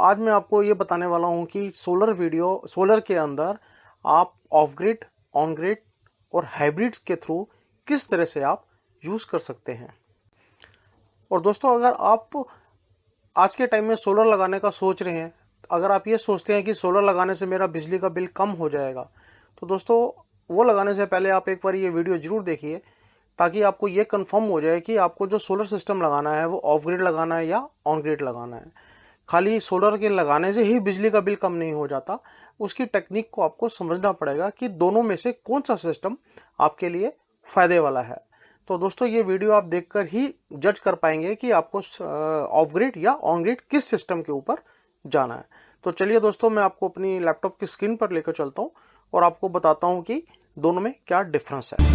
आज मैं आपको ये बताने वाला हूँ कि सोलर के अंदर आप ऑफ ग्रिड, ऑन ग्रिड और हाइब्रिड के थ्रू किस तरह से आप यूज कर सकते हैं। और दोस्तों, अगर आप आज के टाइम में सोलर लगाने का सोच रहे हैं, अगर आप ये सोचते हैं कि सोलर लगाने से मेरा बिजली का बिल कम हो जाएगा, तो दोस्तों वो लगाने से पहले आप एक बार ये वीडियो जरूर देखिए, ताकि आपको ये कंफर्म हो जाए कि आपको जो सोलर सिस्टम लगाना है वो ऑफ ग्रिड लगाना है या ऑन ग्रिड लगाना है। खाली सोलर के लगाने से ही बिजली का बिल कम नहीं हो जाता, उसकी टेक्निक को आपको समझना पड़ेगा कि दोनों में से कौन सा सिस्टम आपके लिए फायदे वाला है। तो दोस्तों, ये वीडियो आप देखकर ही जज कर पाएंगे कि आपको ऑफ ग्रिड या ऑन ग्रिड किस सिस्टम के ऊपर जाना है। तो चलिए दोस्तों, मैं आपको अपनी लैपटॉप की स्क्रीन पर लेकर चलता हूं और आपको बताता हूं कि दोनों में क्या डिफरेंस है।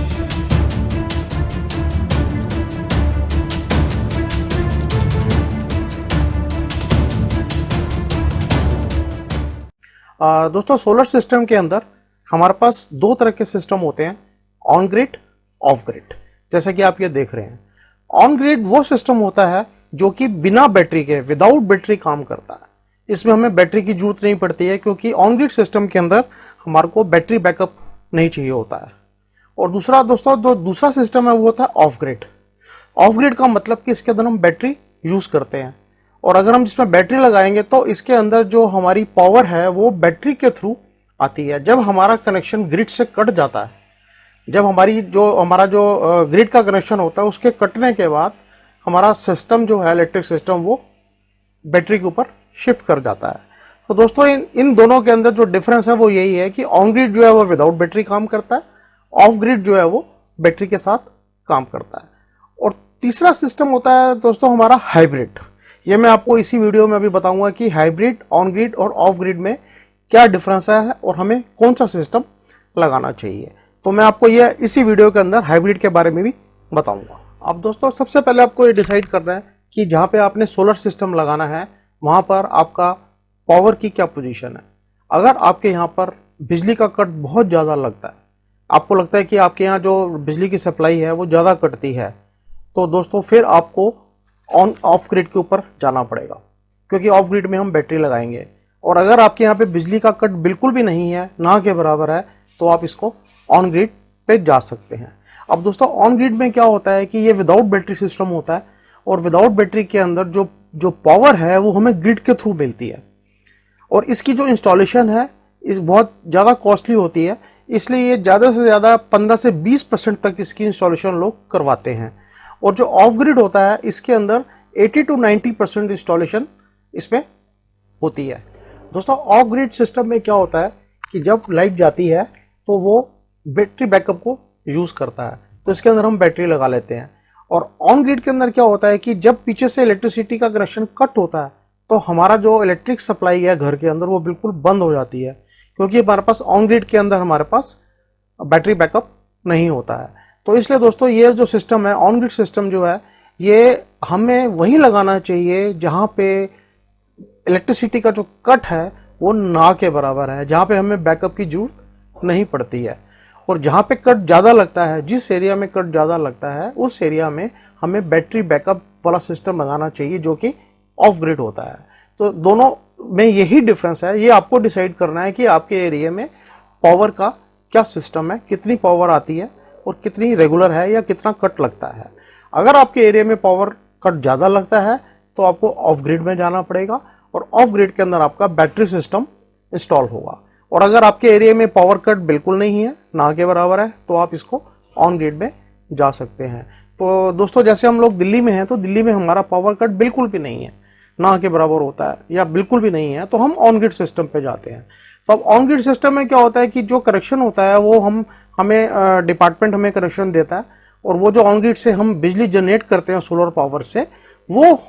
दोस्तों, सोलर सिस्टम के अंदर हमारे पास दो तरह के सिस्टम होते हैं, ऑन ग्रिड, ऑफ ग्रिड। जैसा कि आप ये देख रहे हैं, ऑन ग्रिड वो सिस्टम होता है जो कि बिना बैटरी के, विदाउट बैटरी काम करता है। इसमें हमें बैटरी की जरूरत नहीं पड़ती है, क्योंकि ऑन ग्रिड सिस्टम के अंदर हमारे को बैटरी बैकअप नहीं चाहिए होता है। और दूसरा दोस्तों, जो दूसरा सिस्टम है वो होता है ऑफ ग्रिड। ऑफ ग्रिड का मतलब कि इसके अंदर हम बैटरी यूज करते हैं, और अगर हम जिसमें बैटरी लगाएंगे तो इसके अंदर जो हमारी पावर है वो बैटरी के थ्रू आती है। जब हमारा कनेक्शन ग्रिड से कट जाता है, जब हमारा जो ग्रिड का कनेक्शन होता है उसके कटने के बाद हमारा सिस्टम जो है, इलेक्ट्रिक सिस्टम, वो बैटरी के ऊपर शिफ्ट कर जाता है। तो दोस्तों, इन दोनों के अंदर जो डिफरेंस है वो यही है कि ऑन ग्रिड जो है वो विदाउट बैटरी काम करता है, ऑफ ग्रिड जो है वो बैटरी के साथ काम करता है। और तीसरा सिस्टम होता है दोस्तों हमारा हाइब्रिड। ये मैं आपको इसी वीडियो में अभी बताऊंगा कि हाइब्रिड, ऑन ग्रिड और ऑफ ग्रिड में क्या डिफरेंस है और हमें कौन सा सिस्टम लगाना चाहिए। तो मैं आपको ये इसी वीडियो के अंदर हाइब्रिड के बारे में भी बताऊंगा। अब दोस्तों, सबसे पहले आपको ये डिसाइड करना है कि जहां पे आपने सोलर सिस्टम लगाना है वहां पर आपका पावर की क्या पोजीशन है। अगर आपके यहाँ पर बिजली का कट बहुत ज्यादा लगता है, आपको लगता है कि आपके यहाँ जो बिजली की सप्लाई है वो ज्यादा कटती है, तो दोस्तों फिर आपको ऑन ऑफ ग्रिड के ऊपर जाना पड़ेगा, क्योंकि ऑफ ग्रिड में हम बैटरी लगाएंगे। और अगर आपके यहाँ पे बिजली का कट बिल्कुल भी नहीं है, ना के बराबर है, तो आप इसको ऑन ग्रिड पे जा सकते हैं। अब दोस्तों, ऑन ग्रिड में क्या होता है कि ये विदाउट बैटरी सिस्टम होता है, और विदाउट बैटरी के अंदर जो पावर है वो हमें ग्रिड के थ्रू मिलती है, और इसकी जो इंस्टॉलेशन है इस बहुत ज्यादा कॉस्टली होती है। इसलिए ये ज्यादा से ज्यादा 15 से 20% तक इसकी इंस्टॉलेशन लोग करवाते हैं। और जो ऑफ ग्रिड होता है इसके अंदर 80 to 90% इंस्टॉलेशन इसमें होती है। दोस्तों, ऑफ ग्रिड सिस्टम में क्या होता है कि जब लाइट जाती है तो वो बैटरी बैकअप को यूज करता है, तो इसके अंदर हम बैटरी लगा लेते हैं। और ऑन ग्रिड के अंदर क्या होता है कि जब पीछे से इलेक्ट्रिसिटी का कनेक्शन कट होता है तो हमारा जो इलेक्ट्रिक सप्लाई है घर के अंदर वो बिल्कुल बंद हो जाती है, क्योंकि हमारे पास ऑन ग्रिड के अंदर हमारे पास बैटरी बैकअप नहीं होता है। तो इसलिए दोस्तों, ये जो सिस्टम है, ऑन ग्रिड सिस्टम जो है, ये हमें वहीं लगाना चाहिए जहां पे इलेक्ट्रिसिटी का जो कट है वो ना के बराबर है, जहां पे हमें बैकअप की जरूरत नहीं पड़ती है। और जहां पे कट ज्यादा लगता है, जिस एरिया में कट ज्यादा लगता है, उस एरिया में हमें बैटरी बैकअप वाला सिस्टम लगाना चाहिए, जो कि ऑफ ग्रिड होता है। तो दोनों में यही डिफरेंस है। ये आपको डिसाइड करना है कि आपके एरिया में पावर का क्या सिस्टम है, कितनी पावर आती है और कितनी रेगुलर है या कितना कट लगता है। अगर आपके एरिया में पावर कट ज्यादा लगता है तो आपको ऑफ ग्रिड में जाना पड़ेगा, और ऑफ ग्रिड के अंदर आपका बैटरी सिस्टम इंस्टॉल होगा। और अगर आपके एरिया में पावर कट बिल्कुल नहीं है, ना के बराबर है, तो आप इसको ऑन ग्रिड में जा सकते हैं। तो दोस्तों, जैसे हम लोग दिल्ली में हैं, तो दिल्ली में हमारा पावर कट बिल्कुल भी नहीं है, ना के बराबर होता है या बिल्कुल भी नहीं है, तो हम ऑन ग्रिड सिस्टम पे जाते हैं। तो अब ऑन ग्रिड सिस्टम में क्या होता है कि जो कनेक्शन होता है वो हमें डिपार्टमेंट हमें कनेक्शन देता है, और वो जो ऑन ग्रिड से हम बिजली जनरेट करते हैं सोलर पावर से, वो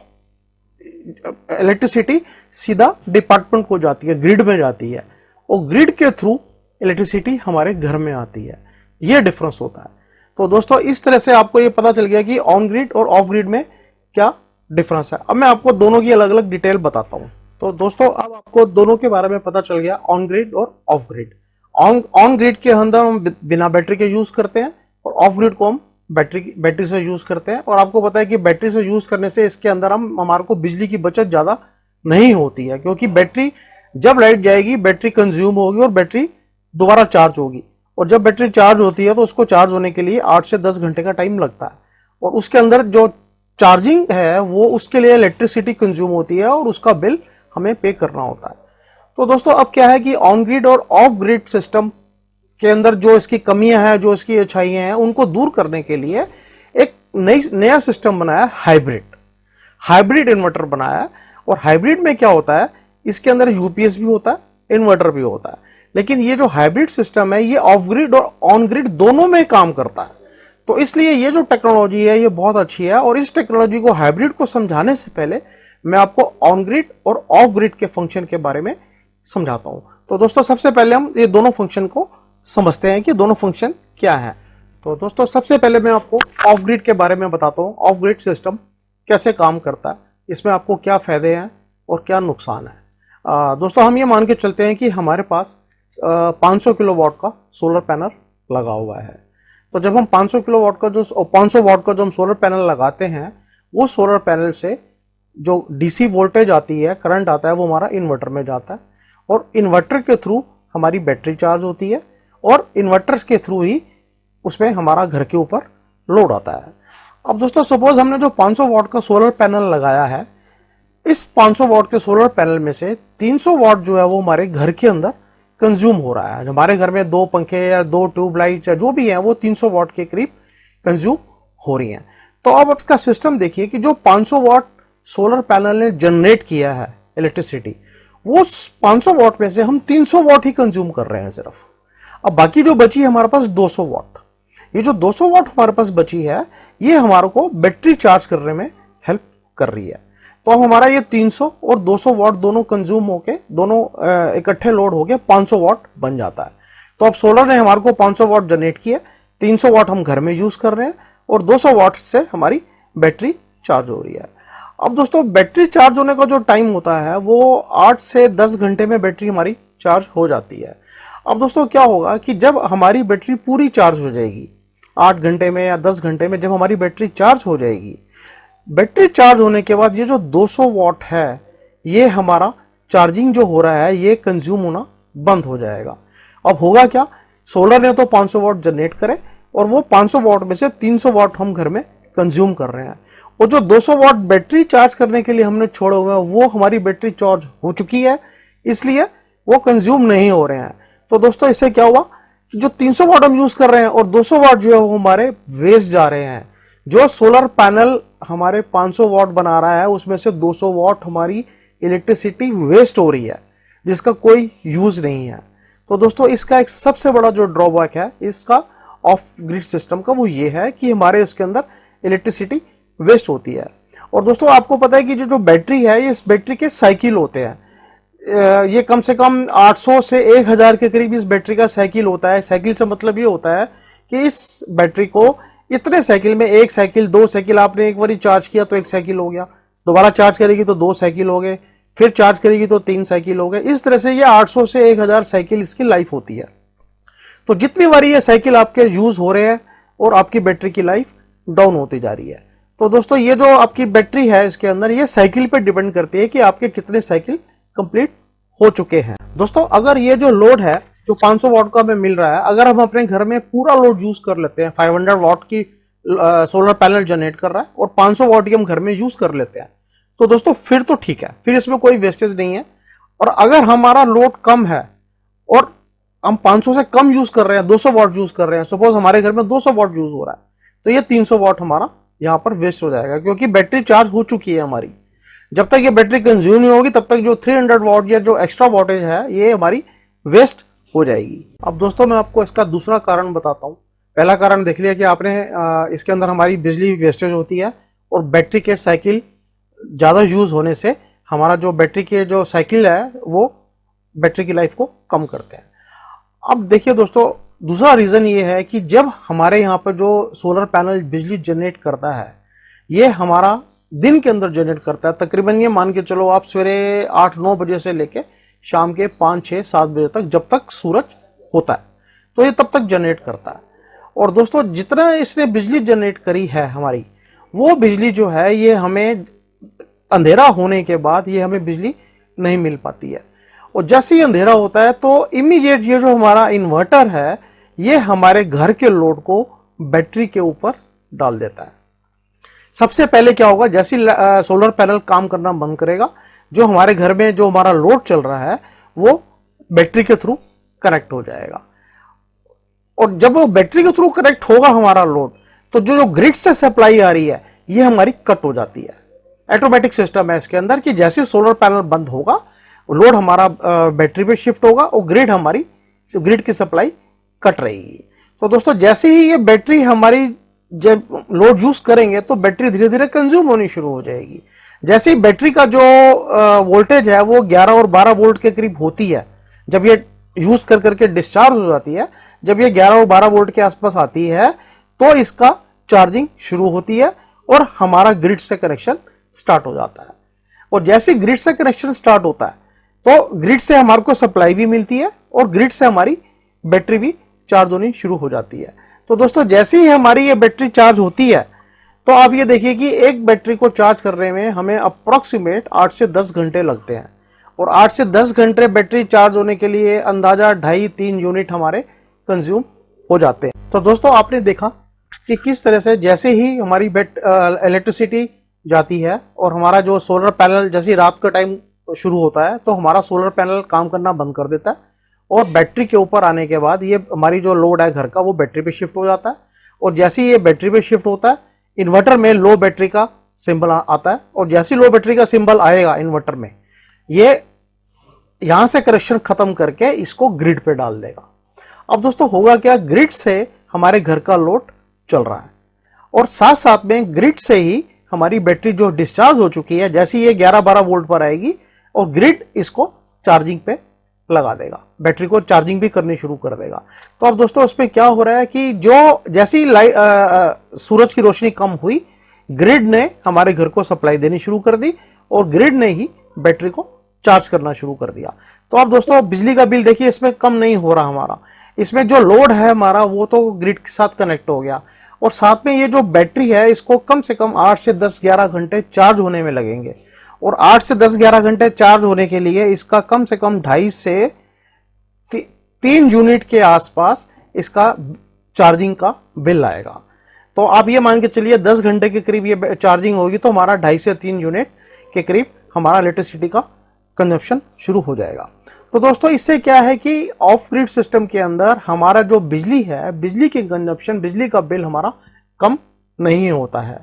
इलेक्ट्रिसिटी सीधा डिपार्टमेंट को जाती है, ग्रिड में जाती है, और ग्रिड के थ्रू इलेक्ट्रिसिटी हमारे घर में आती है। ये डिफरेंस होता है। तो दोस्तों, इस तरह से आपको ये पता चल गया कि ऑन ग्रिड और ऑफ ग्रिड में क्या डिफरेंस है। अब मैं आपको दोनों की अलग अलग डिटेल बताता हूं। तो दोस्तों, अब आपको दोनों के बारे में पता चल गया, ऑन ग्रिड और ऑफ ग्रिड। ऑन ग्रिड के अंदर हम बिना बैटरी के यूज करते हैं, और ऑफ ग्रिड को हम बैटरी से यूज करते हैं। और आपको पता है कि बैटरी से यूज करने से इसके अंदर हमारे को बिजली की बचत ज्यादा नहीं होती है, क्योंकि बैटरी जब लाइट जाएगी बैटरी कंज्यूम होगी और बैटरी दोबारा चार्ज होगी, और जब बैटरी चार्ज होती है तो उसको चार्ज होने के लिए 8 से 10 घंटे का टाइम लगता है, और उसके अंदर जो चार्जिंग है वो उसके लिए इलेक्ट्रिसिटी कंज्यूम होती है और उसका बिल हमें पे करना होता है। तो दोस्तों अब क्या है कि ऑन ग्रिड और ऑफ ग्रिड सिस्टम के अंदर जो इसकी कमियां हैं, जो इसकी अच्छाइयां हैं, उनको दूर करने के लिए एक नया सिस्टम बनाया, हाइब्रिड इन्वर्टर बनाया है। और हाइब्रिड में क्या होता है, इसके अंदर यूपीएस भी होता है, इन्वर्टर भी होता है, लेकिन ये जो हाइब्रिड सिस्टम है ये ऑफ ग्रिड और ऑन ग्रिड दोनों में काम करता है। तो इसलिए ये जो टेक्नोलॉजी है ये बहुत अच्छी है, और इस टेक्नोलॉजी को, हाइब्रिड को समझाने से पहले मैं आपको ऑन ग्रिड और ऑफ ग्रिड के फंक्शन के बारे में समझाता हूं। तो दोस्तों सबसे पहले हम ये दोनों फंक्शन को समझते हैं कि दोनों फंक्शन क्या है। तो दोस्तों सबसे पहले मैं आपको ऑफ ग्रिड के बारे में बताता हूं, ऑफ ग्रिड सिस्टम कैसे काम करता है, इसमें आपको क्या फायदे हैं और क्या नुकसान है। दोस्तों हम ये मान के चलते हैं कि हमारे पास 500 किलोवाट का सोलर पैनल लगा हुआ है। तो जब हम 500 किलोवाट का जो 500 वाट का जो हम सोलर पैनल लगाते हैं, वो सोलर पैनल से जो डीसी वोल्टेज आती है, करंट आता है, वो हमारा इन्वर्टर में जाता है, और इन्वर्टर के थ्रू हमारी बैटरी चार्ज होती है, और इन्वर्टर्स के थ्रू ही उसमें हमारा घर के ऊपर लोड आता है। अब दोस्तों सपोज हमने जो 500 वाट का सोलर पैनल लगाया है, इस 500 वाट के सोलर पैनल में से 300 वाट जो है वो हमारे घर के अंदर कंज्यूम हो रहा है। हमारे घर में 2 पंखे या 2 ट्यूबलाइट या जो भी है वो 300 वाट के करीब कंज्यूम हो रही हैं। तो अब इसका सिस्टम देखिए कि जो 500 वाट सोलर पैनल ने जनरेट किया है इलेक्ट्रिसिटी, वो 500 वाट में से हम 300 वाट ही कंज्यूम कर रहे हैं सिर्फ। अब बाकी जो बची है हमारे पास 200 वाट। ये जो 200 वाट हमारे पास बची है, ये हमारे को बैटरी चार्ज करने में हेल्प कर रही है। तो अब हमारा ये 300 और 200 वाट दोनों कंज्यूम होके, दोनों इकट्ठे लोड होके 500 वाट बन जाता है। तो अब सोलर ने हमारे को 500 वाट जनरेट किया, 300 वाट हम घर में यूज कर रहे हैं, और 200 वाट से हमारी बैटरी चार्ज हो रही है। अब दोस्तों बैटरी चार्ज होने का जो टाइम होता है वो 8 से 10 घंटे में बैटरी हमारी चार्ज हो जाती है। अब दोस्तों क्या होगा कि जब हमारी बैटरी पूरी चार्ज हो जाएगी, 8 घंटे में या 10 घंटे में जब हमारी बैटरी चार्ज हो जाएगी, बैटरी चार्ज होने के बाद ये जो 200 वाट है, ये हमारा चार्जिंग जो हो रहा है ये कंज्यूम होना बंद हो जाएगा। अब होगा क्या, सोलर ने तो 500 वाट जनरेट करे, और वो 500 वाट में से 300 वाट हम घर में कंज्यूम कर रहे हैं, और जो 200 वाट बैटरी चार्ज करने के लिए हमने छोड़े हुए हैं वो हमारी बैटरी चार्ज हो चुकी है, इसलिए वो कंज्यूम नहीं हो रहे हैं। तो दोस्तों इससे क्या हुआ कि जो 300 वाट हम यूज कर रहे हैं और 200 वाट जो है वो हमारे वेस्ट जा रहे हैं। जो सोलर पैनल हमारे 500 वाट बना रहा है उसमें से 200 वाट हमारी इलेक्ट्रिसिटी वेस्ट हो रही है, जिसका कोई यूज नहीं है। तो दोस्तों इसका एक सबसे बड़ा जो ड्रॉबैक है इसका ऑफ ग्रिड सिस्टम का, वो ये है कि हमारे इसके अंदर इलेक्ट्रिसिटी वेस्ट होती है। और दोस्तों आपको पता है कि जो बैटरी है, इस बैटरी के साइकिल होते हैं, ये कम से कम 800 से 1000 के करीब इस बैटरी का साइकिल होता है। साइकिल से मतलब ये होता है कि इस बैटरी को इतने साइकिल में, 1 साइकिल 2 साइकिल, आपने एक बार चार्ज किया तो 1 साइकिल हो गया, दोबारा चार्ज करेगी तो 2 साइकिल हो गए, फिर चार्ज करेगी तो 3 साइकिल हो गए। इस तरह से ये 800 से 1000 साइकिल इसकी लाइफ होती है। तो जितनी बार ये साइकिल आपके यूज हो रहे हैं और आपकी बैटरी की लाइफ डाउन होती जा रही है। तो दोस्तों ये जो आपकी बैटरी है इसके अंदर, ये साइकिल पे डिपेंड करती है कि आपके कितने साइकिल कंप्लीट हो चुके हैं। दोस्तों अगर ये जो लोड है जो 500 वाट का हमें मिल रहा है, अगर हम अपने घर में पूरा लोड यूज कर लेते हैं, 500 वाट की सोलर पैनल जनरेट कर रहा है और 500 वाट की हम घर में यूज कर लेते हैं, तो दोस्तों फिर तो ठीक है, फिर इसमें कोई वेस्टेज नहीं है। और अगर हमारा लोड कम है और हम 500 से कम यूज कर रहे हैं, 200 वाट यूज कर रहे हैं, सपोज हमारे घर में 200 वाट यूज हो रहा है, तो ये 300 वाट हमारा यहां पर वेस्ट हो जाएगा, क्योंकि बैटरी चार्ज हो चुकी है हमारी। जब तक ये बैटरी कंज्यूम नहीं होगी तब तक जो 300 वाट या जो एक्स्ट्रा वोल्टेज है ये हमारी वेस्ट हो जाएगी। अब दोस्तों मैं आपको इसका दूसरा कारण बताता हूं। पहला कारण देख लिया कि आपने इसके अंदर हमारी बिजली वेस्टेज होती है और बैटरी के साइकिल ज्यादा यूज होने से हमारा जो बैटरी के जो साइकिल है वो बैटरी की लाइफ को कम करते हैं। अब देखिए दोस्तों दूसरा रीजन ये है कि जब हमारे यहाँ पर जो सोलर पैनल बिजली जनरेट करता है, ये हमारा दिन के अंदर जनरेट करता है। तकरीबन ये मान के चलो आप सवेरे 8-9 बजे से लेके शाम के 5-6-7 बजे तक, जब तक सूरज होता है, तो ये तब तक जनरेट करता है। और दोस्तों जितना इसने बिजली जनरेट करी है हमारी, वो बिजली जो है ये हमें अंधेरा होने के बाद ये हमें बिजली नहीं मिल पाती है। और जैसे ही अंधेरा होता है तो इमीडिएट ये जो हमारा इन्वर्टर है ये हमारे घर के लोड को बैटरी के ऊपर डाल देता है। सबसे पहले क्या होगा, जैसे सोलर पैनल काम करना बंद करेगा, जो हमारे घर में जो हमारा लोड चल रहा है वो बैटरी के थ्रू कनेक्ट हो जाएगा। और जब वो बैटरी के थ्रू कनेक्ट होगा हमारा लोड, तो जो ग्रिड से सप्लाई आ रही है ये हमारी कट हो जाती है। ऑटोमेटिक सिस्टम है इसके अंदर कि जैसे सोलर पैनल बंद होगा लोड हमारा बैटरी पे शिफ्ट होगा और ग्रिड की सप्लाई कट रहेगी। तो दोस्तों जैसे ही ये बैटरी हमारी जब लोड यूज करेंगे तो बैटरी धीरे धीरे कंज्यूम होनी शुरू हो जाएगी। जैसे ही बैटरी का जो वोल्टेज है वो 11 और 12 वोल्ट के करीब होती है, जब ये यूज कर करके डिस्चार्ज हो जाती है, जब ये 11 और 12 वोल्ट के आसपास आती है तो इसका चार्जिंग शुरू होती है और हमारा ग्रिड से कनेक्शन स्टार्ट हो जाता है। और जैसे ग्रिड से कनेक्शन स्टार्ट होता है तो ग्रिड से हमारे को सप्लाई भी मिलती है और ग्रिड से हमारी बैटरी भी चार्ज होनी शुरू हो जाती है। तो दोस्तों जैसे ही हमारी ये बैटरी चार्ज होती है तो आप ये देखिए कि एक बैटरी को चार्ज करने में हमें अप्रोक्सीमेट 8 से 10 घंटे लगते हैं। और 8 से 10 घंटे बैटरी चार्ज होने के लिए अंदाजा 2.5-3 यूनिट हमारे कंज्यूम हो जाते हैं। तो दोस्तों आपने देखा कि किस तरह से जैसे ही हमारी इलेक्ट्रिसिटी जाती है और हमारा जो सोलर पैनल जैसे रात का टाइम शुरू होता है तो हमारा सोलर पैनल काम करना बंद कर देता है और बैटरी के ऊपर आने के बाद ये हमारी जो लोड है घर का वो बैटरी पे शिफ्ट हो जाता है। और जैसे ही ये बैटरी पे शिफ्ट होता है इन्वर्टर में लो बैटरी का सिंबल आता है और जैसे लो बैटरी का सिंबल आएगा इन्वर्टर में ये यहां से कनेक्शन खत्म करके इसको ग्रिड पे डाल देगा। अब दोस्तों होगा क्या, ग्रिड से हमारे घर का लोड चल रहा है और साथ साथ में ग्रिड से ही हमारी बैटरी जो डिस्चार्ज हो चुकी है जैसे ये 11-12 वोल्ट पर आएगी और ग्रिड इसको चार्जिंग पे लगा देगा, बैटरी को चार्जिंग भी करनी शुरू कर देगा। तो अब दोस्तों इसमें क्या हो रहा है कि जो जैसी सूरज की रोशनी कम हुई ग्रिड ने हमारे घर को सप्लाई देनी शुरू कर दी और ग्रिड ने ही बैटरी को चार्ज करना शुरू कर दिया। तो अब दोस्तों बिजली का बिल देखिए इसमें कम नहीं हो रहा हमारा, इसमें जो लोड है हमारा वो तो ग्रिड के साथ कनेक्ट हो गया और साथ में ये जो बैटरी है इसको कम से कम 8 से 10-11 घंटे चार्ज होने में लगेंगे। और 8 से 10-11 घंटे चार्ज होने के लिए इसका कम से कम 2.5 से 3 यूनिट के आसपास इसका चार्जिंग का बिल आएगा। तो आप ये मान के चलिए 10 घंटे के करीब ये चार्जिंग होगी तो हमारा 2.5 से 3 यूनिट के करीब हमारा इलेक्ट्रिसिटी का कंजप्शन शुरू हो जाएगा। तो दोस्तों इससे क्या है कि ऑफ ग्रिड सिस्टम के अंदर हमारा जो बिजली है, बिजली की कंजप्शन, बिजली का बिल हमारा कम नहीं होता है।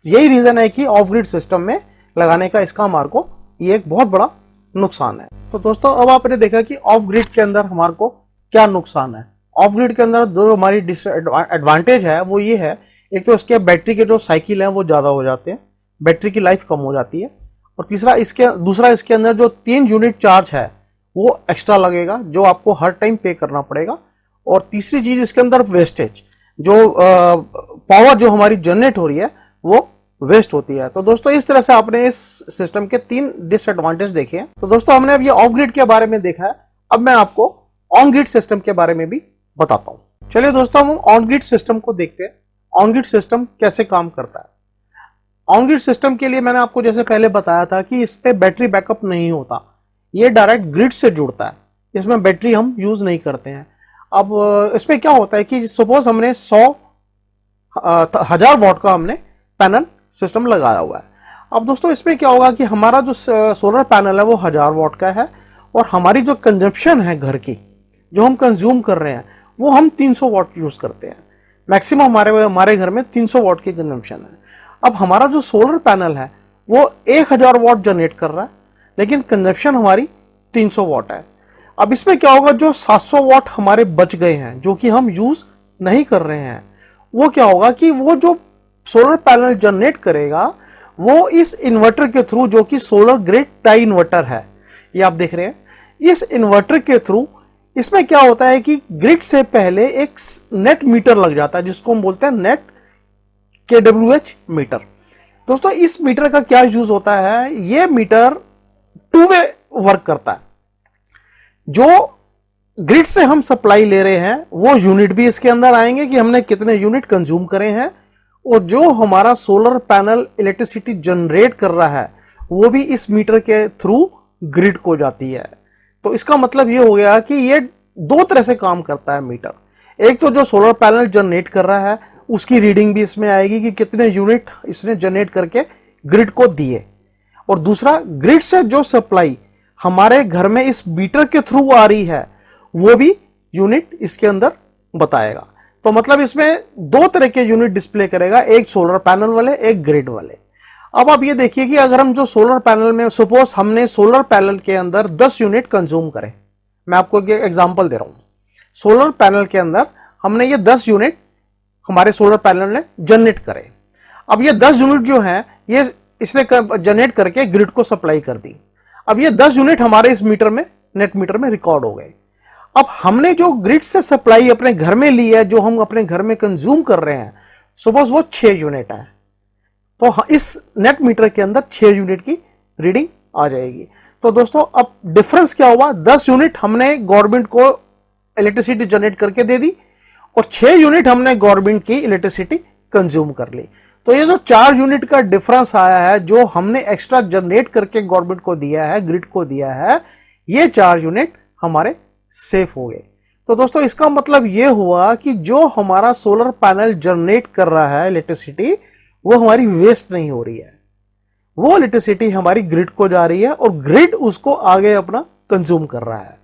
यही रीजन है कि ऑफ ग्रिड सिस्टम में लगाने का इसका हमारे को ये एक बहुत बड़ा नुकसान है। तो दोस्तों अब आपने देखा कि ऑफ ग्रिड के अंदर हमारे को क्या नुकसान है। ऑफ ग्रिड के अंदर जो हमारी एडवांटेज है वो ये है, एक तो इसके बैटरी के जो साइकिल है वो ज्यादा हो जाते हैं, बैटरी की लाइफ कम हो जाती है। और दूसरा इसके अंदर जो 3 यूनिट चार्ज है वो एक्स्ट्रा लगेगा जो आपको हर टाइम पे करना पड़ेगा। और तीसरी चीज इसके अंदर वेस्टेज, जो पावर जो हमारी जनरेट हो रही है वो वेस्ट होती है। तो दोस्तों इस तरह से आपने इस सिस्टम के 3 डिसएडवांटेज देखे हैं। तो दोस्तों हमने अब ये ऑफ ग्रिड के बारे में देखा है, अब मैं आपको ऑन ग्रिड सिस्टम के बारे में भी बताता हूं। चलिए दोस्तों हम ऑन ग्रिड सिस्टम को देखते हैं, ऑन ग्रिड सिस्टम कैसे काम करता है। ऑन ग्रिड सिस्टम के लिए मैंने आपको जैसे पहले बताया था कि इस पे बैटरी बैकअप नहीं होता, ये डायरेक्ट ग्रिड से जुड़ता है, इसमें बैटरी हम यूज नहीं करते हैं। अब इसमें क्या होता है कि सपोज हमने 1000 वॉट का हमने पैनल सिस्टम लगाया हुआ है। अब दोस्तों इसमें क्या होगा कि हमारा जो सोलर पैनल है वो 1000 वॉट का है और हमारी जो कंजप्शन है घर की, जो हम कंज्यूम कर रहे हैं वो हम 300 वॉट यूज करते हैं। मैक्सिमम हमारे घर में 300 वॉट की कंजप्शन है। अब हमारा जो सोलर पैनल है वो 1000 वॉट जनरेट कर रहा है लेकिन कंजप्शन हमारी 300 वॉट है। अब इसमें क्या होगा, जो 700 वॉट हमारे बच गए हैं जो कि हम यूज नहीं कर रहे हैं, वो क्या होगा कि वो जो सोलर पैनल जनरेट करेगा वो इस इन्वर्टर के थ्रू, जो कि सोलर ग्रिड टाई इन्वर्टर है, ये आप देख रहे हैं, इस इन्वर्टर के थ्रू इसमें क्या होता है कि ग्रिड से पहले एक नेट मीटर लग जाता है जिसको हम बोलते हैं नेट KWH मीटर। दोस्तों इस मीटर का क्या यूज होता है, ये मीटर 2 वे वर्क करता है। जो ग्रिड से हम सप्लाई ले रहे हैं वो यूनिट भी इसके अंदर आएंगे कि हमने कितने यूनिट कंज्यूम करे हैं, और जो हमारा सोलर पैनल इलेक्ट्रिसिटी जनरेट कर रहा है वो भी इस मीटर के थ्रू ग्रिड को जाती है। तो इसका मतलब ये हो गया कि ये दो तरह से काम करता है मीटर। एक तो जो सोलर पैनल जनरेट कर रहा है उसकी रीडिंग भी इसमें आएगी कि कितने यूनिट इसने जनरेट करके ग्रिड को दिए, और दूसरा ग्रिड से जो सप्लाई हमारे घर में इस मीटर के थ्रू आ रही है वो भी यूनिट इसके अंदर बताएगा। तो मतलब इसमें दो तरह के यूनिट डिस्प्ले करेगा, एक सोलर पैनल वाले, एक ग्रिड वाले। अब आप ये देखिए कि अगर हम जो सोलर पैनल में, सपोज हमने सोलर पैनल के अंदर 10 यूनिट कंज्यूम करें, मैं आपको एक एग्जांपल दे रहा हूं। सोलर पैनल के अंदर हमने ये 10 यूनिट हमारे सोलर पैनल ने जनरेट करे। अब ये 10 यूनिट जो है ये इसने जनरेट करके ग्रिड को सप्लाई कर दी। अब ये 10 यूनिट हमारे इस मीटर में, नेट मीटर में रिकॉर्ड हो गए। अब हमने जो ग्रिड से सप्लाई अपने घर में ली है, जो हम अपने घर में कंज्यूम कर रहे हैं, सपोज वो 6 यूनिट है, तो इस नेट मीटर के अंदर 6 यूनिट की रीडिंग आ जाएगी। तो दोस्तों अब डिफरेंस क्या हुआ, 10 यूनिट हमने गवर्नमेंट को इलेक्ट्रिसिटी जनरेट करके दे दी और 6 यूनिट हमने गवर्नमेंट की इलेक्ट्रिसिटी कंज्यूम कर ली। तो ये जो 4 यूनिट का डिफरेंस आया है, जो हमने एक्स्ट्रा जनरेट करके गवर्नमेंट को दिया है, ग्रिड को दिया है, ये 4 यूनिट हमारे सेफ हो गए। तो दोस्तों इसका मतलब यह हुआ कि जो हमारा सोलर पैनल जनरेट कर रहा है इलेक्ट्रिसिटी, वो हमारी वेस्ट नहीं हो रही है, वो इलेक्ट्रिसिटी हमारी ग्रिड को जा रही है और ग्रिड उसको आगे अपना कंज्यूम कर रहा है।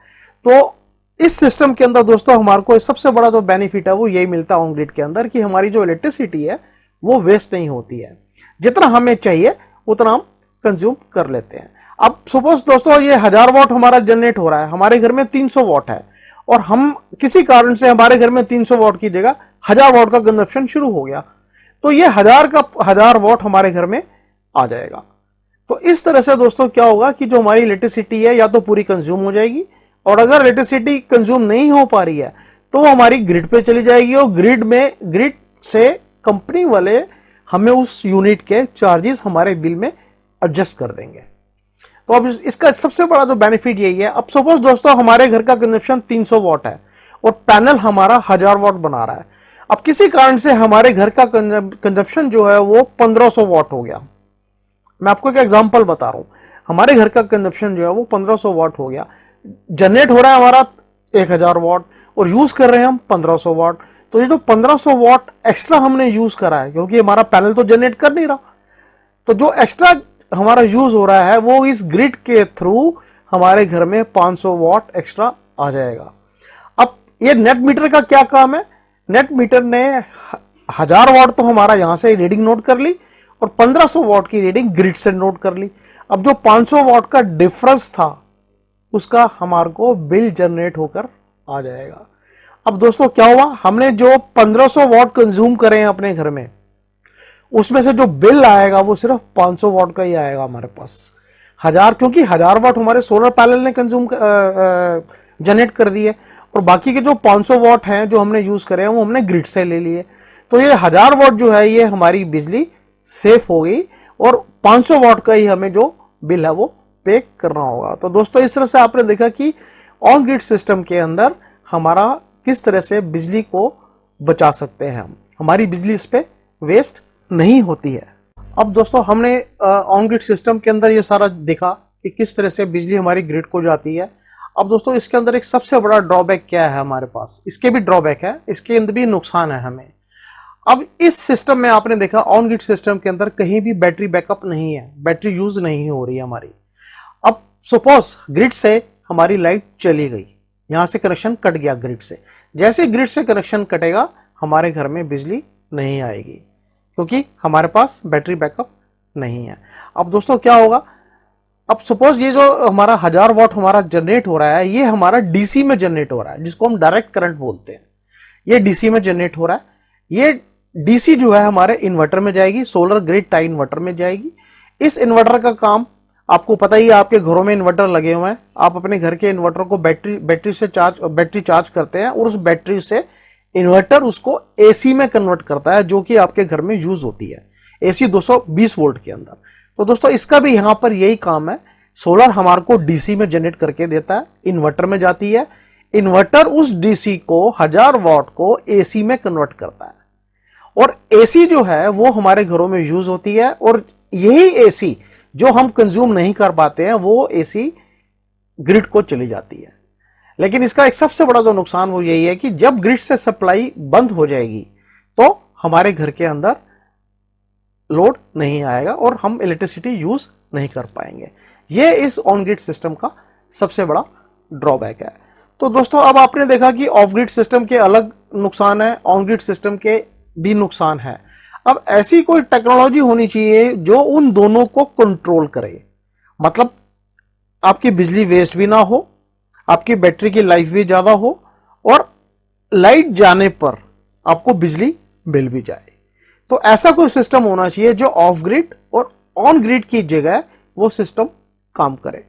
तो इस सिस्टम के अंदर दोस्तों हमारे को सबसे बड़ा जो बेनिफिट है वो यही मिलता है ऑन ग्रिड के अंदर, कि हमारी जो इलेक्ट्रिसिटी है वो वेस्ट नहीं होती है, जितना हमें चाहिए उतना हम कंज्यूम कर लेते हैं। अब सपोज दोस्तों ये 1000 वॉट हमारा जनरेट हो रहा है, हमारे घर में 300 वॉट है, और हम किसी कारण से हमारे घर में 300 वॉट की जगह 1000 वॉट का कंजप्शन शुरू हो गया, तो ये 1000 वॉट हमारे घर में आ जाएगा। तो इस तरह से दोस्तों क्या होगा कि जो हमारी इलेक्ट्रिसिटी है या तो पूरी कंज्यूम हो जाएगी, और अगर इलेक्ट्रिसिटी कंज्यूम नहीं हो पा रही है तो वो हमारी ग्रिड पे चली जाएगी, और ग्रिड से कंपनी वाले हमें उस यूनिट के चार्जेस हमारे बिल में एडजस्ट कर देंगे। तो अब इसका सबसे बड़ा जो बेनिफिट यही है। अब सपोज दोस्तों हमारे घर का कंजप्शन 300 वॉट है और पैनल हमारा 1000 वॉट बना रहा है। अब किसी कारण से हमारे घर का कंजप्शन जो है वो 1500 वॉट हो गया। मैं आपको एक एग्जांपल बता रहा हूं, हमारे घर का कंजप्शन जो है वो 1500 वॉट हो गया, जनरेट हो रहा है हमारा 1000 वॉट और यूज कर रहे हैं हम 1500 वॉट। तो ये जो 1500 वॉट एक्स्ट्रा हमने यूज करा है, क्योंकि हमारा पैनल तो जनरेट कर नहीं रहा, तो जो एक्स्ट्रा हमारा यूज हो रहा है वो इस ग्रिड के थ्रू हमारे घर में 500 वॉट एक्स्ट्रा आ जाएगा। अब ये नेट मीटर का क्या काम है, नेट मीटर ने 1000 वॉट तो हमारा यहां से रीडिंग नोट कर ली और 1500 वॉट की रीडिंग ग्रिड से नोट कर ली। अब जो 500 वॉट का डिफरेंस था उसका हमारे को बिल जनरेट होकर आ जाएगा। अब दोस्तों क्या हुआ, हमने जो 1500 वॉट कंज्यूम करे हैं अपने घर में, उसमें से जो बिल आएगा वो सिर्फ 500 वॉट का ही आएगा हमारे पास। 1000, क्योंकि 1000 वॉट हमारे सोलर पैनल ने कंज्यूम जनरेट कर दिए, और बाकी के जो 500 वॉट हैं जो हमने यूज करे हैं वो हमने ग्रिड से ले लिए। तो ये 1000 वॉट जो है ये हमारी बिजली सेफ हो गई, और 500 वॉट का ही हमें जो बिल है वो पे करना होगा। तो दोस्तों इस तरह से आपने देखा कि ऑन ग्रिड सिस्टम के अंदर हमारा किस तरह से बिजली को बचा सकते हैं हम, हमारी बिजली इस पे वेस्ट नहीं होती है। अब दोस्तों हमने ऑन ग्रिड सिस्टम के अंदर ये सारा देखा कि किस तरह से बिजली हमारी ग्रिड को जाती है। अब दोस्तों इसके अंदर एक सबसे बड़ा ड्रॉबैक क्या है हमारे पास, इसके भी ड्रॉबैक है, इसके अंदर भी नुकसान है हमें। अब इस सिस्टम में आपने देखा ऑन ग्रिड सिस्टम के अंदर कहीं भी बैटरी बैकअप नहीं है, बैटरी यूज नहीं हो रही है हमारी। अब सपोज ग्रिड से हमारी लाइट चली गई, यहां से कनेक्शन कट गया ग्रिड से, जैसे ग्रिड से कनेक्शन कटेगा हमारे घर में बिजली नहीं आएगी, क्योंकि हमारे पास बैटरी बैकअप नहीं है। अब दोस्तों क्या होगा, अब सपोज ये जो हमारा 1000 वॉट हमारा जनरेट हो रहा है ये हमारा डीसी में जनरेट हो रहा है, जिसको हम डायरेक्ट करंट बोलते हैं। ये डीसी में जनरेट हो रहा है, ये डीसी जो है हमारे इन्वर्टर में जाएगी, सोलर ग्रिड टाई इन्वर्टर में जाएगी। इस इन्वर्टर का काम आपको पता ही है, आपके घरों में इन्वर्टर लगे हुए हैं, आप अपने घर के इन्वर्टर को बैटरी चार्ज करते हैं, और उस बैटरी से इन्वर्टर उसको एसी में कन्वर्ट करता है, जो कि आपके घर में यूज होती है एसी 220 वोल्ट के अंदर। तो दोस्तों इसका भी यहां पर यही काम है, सोलर हमारे को डीसी में जनरेट करके देता है, इन्वर्टर में जाती है, इन्वर्टर उस डीसी को 1000 वॉट को एसी में कन्वर्ट करता है, और एसी जो है वो हमारे घरों में यूज होती है, और यही एसी जो हम कंज्यूम नहीं कर पाते हैं वो एसी ग्रिड को चली जाती है। लेकिन इसका एक सबसे बड़ा जो नुकसान वो यही है कि जब ग्रिड से सप्लाई बंद हो जाएगी तो हमारे घर के अंदर लोड नहीं आएगा और हम इलेक्ट्रिसिटी यूज नहीं कर पाएंगे। ये इस ऑन ग्रिड सिस्टम का सबसे बड़ा ड्रॉबैक है। तो दोस्तों अब आपने देखा कि ऑफ ग्रिड सिस्टम के अलग नुकसान है, ऑन ग्रिड सिस्टम के भी नुकसान है। अब ऐसी कोई टेक्नोलॉजी होनी चाहिए जो उन दोनों को कंट्रोल करे, मतलब आपकी बिजली वेस्ट भी ना हो, आपकी बैटरी की लाइफ भी ज्यादा हो और लाइट जाने पर आपको बिजली मिल भी जाए। तो ऐसा कोई सिस्टम होना चाहिए जो ऑफ ग्रिड और ऑन ग्रिड की जगह वो सिस्टम काम करे।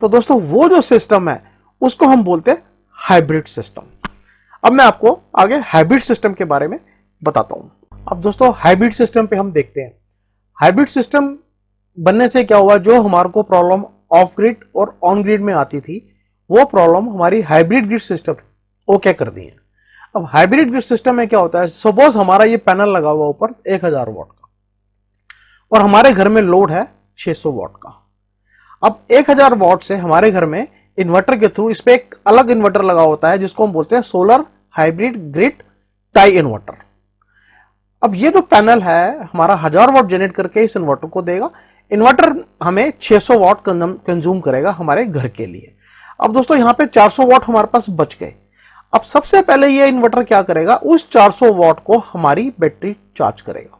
तो दोस्तों वो जो सिस्टम है उसको हम बोलते हैं हाइब्रिड सिस्टम। अब मैं आपको आगे हाइब्रिड सिस्टम के बारे में बताता हूं। अब दोस्तों हाइब्रिड सिस्टम पे हम देखते हैं हाइब्रिड सिस्टम बनने से क्या हुआ, जो हमारे को प्रॉब्लम ऑफ ग्रिड और ऑन ग्रिड में आती थी वो प्रॉब्लम हमारी हाइब्रिड ग्रिड सिस्टम वो क्या कर दी है। अब हाइब्रिड ग्रिड सिस्टम में क्या होता है, सपोज हमारा ये पैनल लगा हुआ ऊपर 1000 वॉट का और हमारे घर में लोड है 600 वॉट का। अब 1000 वॉट से हमारे घर में इन्वर्टर के थ्रू इस पे एक अलग इन्वर्टर लगा होता है जिसको हम बोलते हैं solar hybrid grid tie inverter. अब ये जो पैनल है हमारा 1000 वॉट जनरेट करके इस इन्वर्टर को देगा। इन्वर्टर हमें 600 वॉट कंज्यूम करेगा हमारे घर के लिए। अब दोस्तों यहां पे 400 वॉट हमारे पास बच गए। अब सबसे पहले ये इन्वर्टर क्या करेगा, उस 400 वॉट को हमारी बैटरी चार्ज करेगा।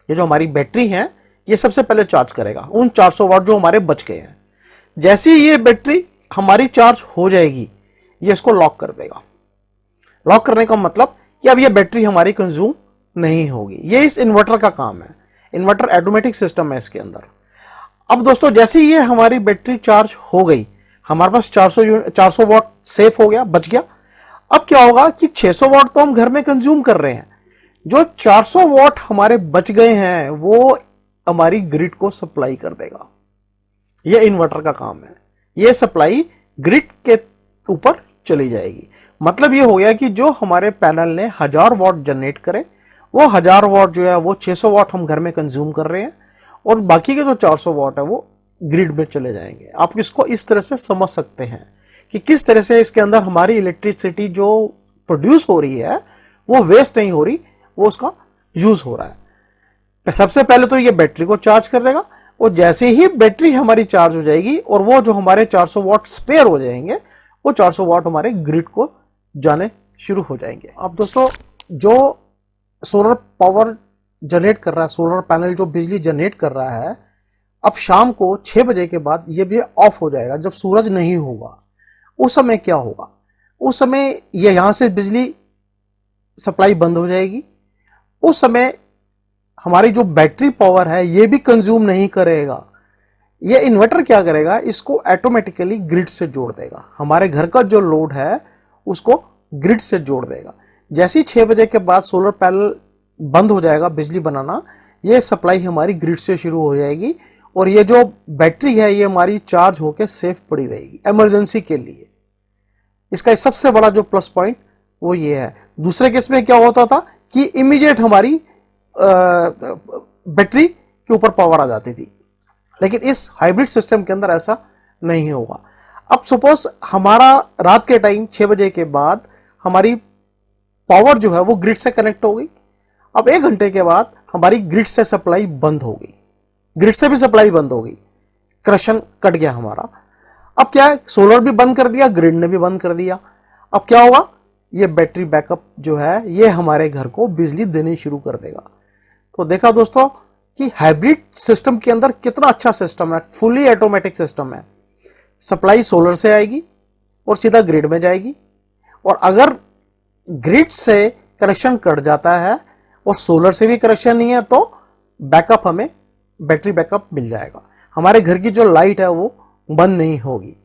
ये जो हमारी बैटरी है ये सबसे पहले चार्ज करेगा उन 400 वॉट जो हमारे बच गए हैं। जैसे ही ये बैटरी हमारी चार्ज हो जाएगी ये इसको लॉक कर देगा। लॉक करने का मतलब कि अब ये बैटरी हमारी कंज्यूम नहीं होगी। ये इस इन्वर्टर का काम है। इन्वर्टर ऑटोमेटिक सिस्टम है इसके अंदर। अब दोस्तों जैसे ही ये हमारी बैटरी चार्ज हो गई, हमारे पास 400 वॉट सेफ हो गया, बच गया। अब क्या होगा कि 600 वॉट तो हम घर में कंज्यूम कर रहे हैं, जो 400 वॉट हमारे बच गए हैं वो हमारी ग्रिड को सप्लाई कर देगा। यह इन्वर्टर का काम है। यह सप्लाई ग्रिड के ऊपर चली जाएगी। मतलब यह हो गया कि जो हमारे पैनल ने 1000 वॉट जनरेट करे वो 1000 वॉट जो है वो 600 वॉट हम घर में कंज्यूम कर रहे हैं और बाकी के जो 400 वॉट है वो ग्रिड में चले जाएंगे। आप इसको इस तरह से समझ सकते हैं कि किस तरह से इसके अंदर हमारी इलेक्ट्रिसिटी जो प्रोड्यूस हो रही है वो वेस्ट नहीं हो रही, वो उसका यूज हो रहा है। सबसे पहले तो ये बैटरी को चार्ज कर देगा और जैसे ही बैटरी हमारी चार्ज हो जाएगी और वो जो हमारे 400 वॉट स्पेयर हो जाएंगे वो 400 वॉट हमारे ग्रिड को जाने शुरू हो जाएंगे। अब दोस्तों जो सोलर पावर जनरेट कर रहा है, सोलर पैनल जो बिजली जनरेट कर रहा है, अब शाम को 6 बजे के बाद ये भी ऑफ हो जाएगा। जब सूरज नहीं होगा उस समय क्या होगा, उस समय ये यहां से बिजली सप्लाई बंद हो जाएगी। उस समय हमारी जो बैटरी पावर है ये भी कंज्यूम नहीं करेगा। ये इन्वर्टर क्या करेगा, इसको ऑटोमेटिकली ग्रिड से जोड़ देगा। हमारे घर का जो लोड है उसको ग्रिड से जोड़ देगा। जैसे ही 6 बजे के बाद सोलर पैनल बंद हो जाएगा बिजली बनाना, ये सप्लाई हमारी ग्रिड से शुरू हो जाएगी और ये जो बैटरी है ये हमारी चार्ज होकर सेफ पड़ी रहेगी इमरजेंसी के लिए। इसका सबसे बड़ा जो प्लस पॉइंट वो ये है। दूसरे केस में क्या होता था कि इमीडिएट हमारी बैटरी के ऊपर पावर आ जाती थी, लेकिन इस हाइब्रिड सिस्टम के अंदर ऐसा नहीं होगा। अब सपोज हमारा रात के टाइम 6 बजे के बाद हमारी पावर जो है वो ग्रिड से कनेक्ट हो गई। अब 1 घंटे के बाद हमारी ग्रिड से सप्लाई बंद हो गई, ग्रिड से भी सप्लाई बंद हो गई, कनेक्शन कट गया हमारा। अब क्या है, सोलर भी बंद कर दिया, ग्रिड ने भी बंद कर दिया। अब क्या होगा, ये बैटरी बैकअप जो है ये हमारे घर को बिजली देनी शुरू कर देगा। तो देखा दोस्तों कि हाइब्रिड सिस्टम के अंदर कितना अच्छा सिस्टम है, फुली ऑटोमेटिक सिस्टम है। सप्लाई सोलर से आएगी और सीधा ग्रिड में जाएगी, और अगर ग्रिड से कनेक्शन कट जाता है और सोलर से भी कनेक्शन नहीं है तो बैकअप हमें बैटरी बैकअप मिल जाएगा। हमारे घर की जो लाइट है वो बंद नहीं होगी।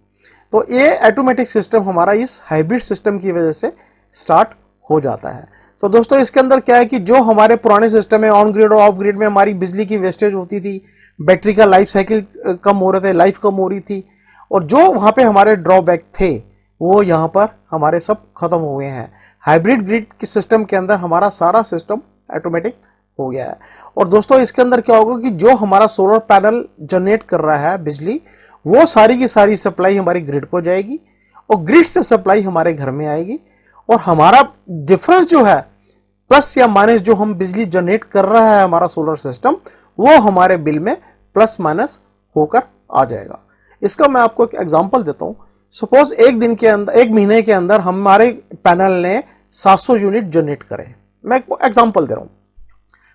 तो ये ऑटोमेटिक सिस्टम हमारा इस हाइब्रिड सिस्टम की वजह से स्टार्ट हो जाता है। तो दोस्तों इसके अंदर क्या है कि जो हमारे पुराने सिस्टम है ऑन ग्रिड और ऑफ ग्रिड में हमारी बिजली की वेस्टेज होती थी, बैटरी का लाइफ साइकिल कम हो रहे थे, लाइफ कम हो रही थी, और जो वहां पे हमारे ड्रॉबैक थे वो यहाँ पर हमारे सब खत्म हो गए हैं। हाइब्रिड ग्रिड के सिस्टम के अंदर हमारा सारा सिस्टम ऑटोमेटिक हो गया है। और दोस्तों इसके अंदर क्या होगा कि जो हमारा सोलर पैनल जनरेट कर रहा है बिजली, वो सारी की सारी सप्लाई हमारी ग्रिड को जाएगी और ग्रिड से सप्लाई हमारे घर में आएगी, और हमारा डिफरेंस जो है प्लस या माइनस जो हम बिजली जनरेट कर रहा है हमारा सोलर सिस्टम, वो हमारे बिल में प्लस माइनस होकर आ जाएगा। इसका मैं आपको एक एग्जांपल देता हूं। सपोज एक महीने के अंदर हमारे पैनल ने 700 यूनिट जनरेट करे। मैं एक एग्जांपल दे रहा हूं,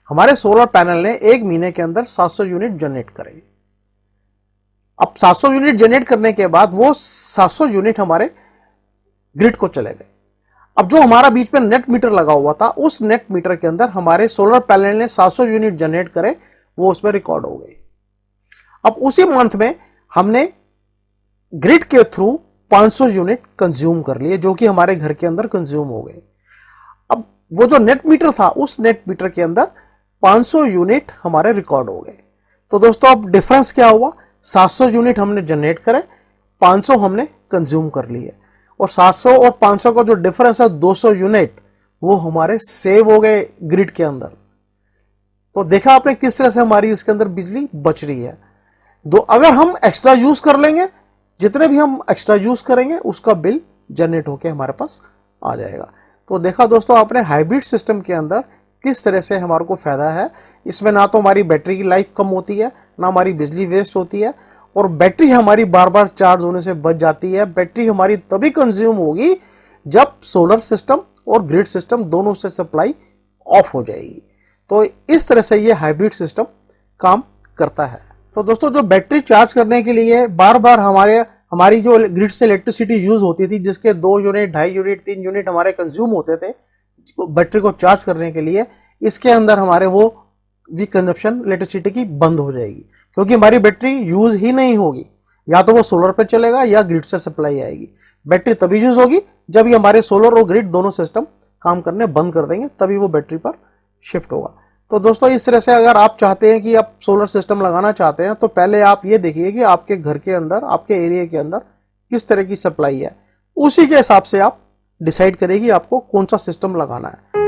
हमारे सोलर पैनल ने एक महीने के अंदर 700 यूनिट जनरेट करे। अब 700 यूनिट जनरेट करने के बाद वो 700 यूनिट हमारे ग्रिड को चले गए। अब जो हमारा बीच में नेट मीटर लगा हुआ था, उस नेट मीटर के अंदर हमारे सोलर पैनल ने 700 यूनिट जनरेट करे, वो उसमें रिकॉर्ड हो गए। अब उसी मंथ में हमने ग्रिड के थ्रू 500 यूनिट कंज्यूम कर लिए, जो कि हमारे घर के अंदर कंज्यूम हो गए। अब वो जो नेट मीटर था, उस नेट मीटर के अंदर 500 यूनिट हमारे रिकॉर्ड हो गए। तो दोस्तों अब डिफरेंस क्या हुआ, 700 यूनिट हमने जनरेट करे, 500 हमने कंज्यूम कर लिए, और 700 और 500 का जो डिफरेंस है 200 यूनिट, वो हमारे सेव हो गए ग्रिड के अंदर। तो देखा आपने किस तरह से हमारी इसके अंदर बिजली बच रही है। तो अगर हम एक्स्ट्रा यूज कर लेंगे, जितने भी हम एक्स्ट्रा यूज करेंगे उसका बिल जनरेट होके हमारे पास आ जाएगा। तो देखा दोस्तों आपने हाइब्रिड सिस्टम के अंदर किस तरह से हमारे को फायदा है। इसमें ना तो हमारी बैटरी की लाइफ कम होती है, ना हमारी बिजली वेस्ट होती है, और बैटरी हमारी बार बार चार्ज होने से बच जाती है। बैटरी हमारी तभी कंज्यूम होगी जब सोलर सिस्टम और ग्रिड सिस्टम दोनों से सप्लाई ऑफ हो जाएगी। तो इस तरह से ये हाइब्रिड सिस्टम काम करता है। तो दोस्तों जो बैटरी चार्ज करने के लिए बार बार हमारी जो ग्रिड से इलेक्ट्रिसिटी यूज होती थी, जिसके 2 यूनिट 2.5 यूनिट 3 यूनिट हमारे कंज्यूम होते थे बैटरी को चार्ज करने के लिए, इसके अंदर हमारे वो भी कंजप्शन इलेक्ट्रिसिटी की बंद हो जाएगी, क्योंकि हमारी बैटरी यूज ही नहीं होगी। या तो वो सोलर पे चलेगा या ग्रिड से सप्लाई आएगी। बैटरी तभी यूज होगी जब ये हमारे सोलर और ग्रिड दोनों सिस्टम काम करने बंद कर देंगे, तभी वो बैटरी पर शिफ्ट होगा। तो दोस्तों इस तरह से अगर आप चाहते हैं कि आप सोलर सिस्टम लगाना चाहते हैं, तो पहले आप ये देखिए कि आपके घर के अंदर, आपके एरिया के अंदर किस तरह की सप्लाई है। उसी के हिसाब से आप डिसाइड करें कि आपको कौन सा सिस्टम लगाना है।